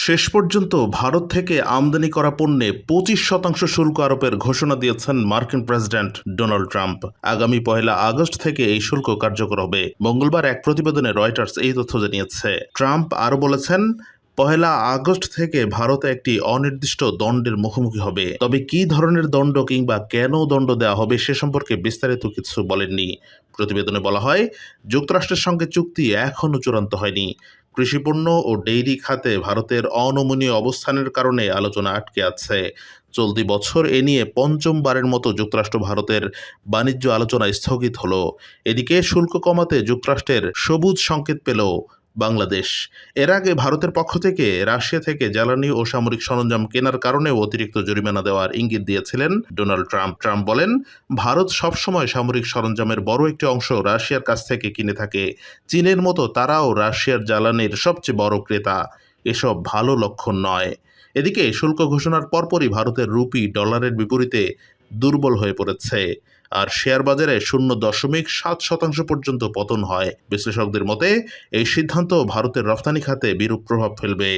শেষ পর্যন্ত ভারত থেকে আমদানি করা পণ্যে 25% শুল্ক আরোপের ঘোষণা দিয়েছেন মার্কিন প্রেসিডেন্ট ডোনাল্ড ট্রাম্প। আগামী 1 আগস্ট থেকে এই শুল্ক কার্যকর হবে। মঙ্গলবার এক প্রতিবেদনে রয়টার্স এই তথ্য জানিয়েছে। ট্রাম্প আরও বলেছেন, 1 আগস্ট থেকে ভারতে একটি অনির্দিষ্ট দণ্ডের মুখোমুখি হবে। তবে কী ধরনের দণ্ড কিংবা কেন দণ্ড দেওয়া হবে সে সম্পর্কে বিস্তারিত কিছু বলেননি। প্রতিবেদনে বলা হয়, যুক্তরাষ্ট্রের সঙ্গে চুক্তি এখনও চূড়ান্ত হয়নি। কৃষিপণ্য ও ডেইরি খাতে ভারতের অনমনীয় অবস্থানের কারণে আলোচনা আটকে আছে। চলতি বছর এ নিয়ে পঞ্চমবারের মতো যুক্তরাষ্ট্র ভারতের বাণিজ্য আলোচনা স্থগিত হলো। এদিকে শুল্ক কমাতে যুক্তরাষ্ট্রের সবুজ সংকেত পেল বাংলাদেশ। এর আগে ভারতের পক্ষ থেকে রাশিয়া থেকে জ্বালানি ও সামরিক সরঞ্জাম কেনার কারণেও অতিরিক্ত জরিমানা দেওয়ার ইঙ্গিত দিয়েছিলেন ডোনাল্ড ট্রাম্প। ট্রাম্প বলেন, ভারত সবসময় সামরিক সরঞ্জামের বড় একটি অংশ রাশিয়ার কাছ থেকে কিনে থাকে। চীনের মতো তারাও রাশিয়ার জ্বালানির সবচেয়ে বড় ক্রেতা। এসব ভালো লক্ষণ নয়। এদিকে শুল্ক ঘোষণার পরপরই ভারতের রুপি ডলারের বিপরীতে দুর্বল হয়ে পড়েছে, আর শেয়ার বাজারে 0.7% পর্যন্ত পতন হয়। বিশ্লেষকদের মতে এই সিদ্ধান্ত ভারতের রফতানি খাতে বিরূপ প্রভাব ফেলবে।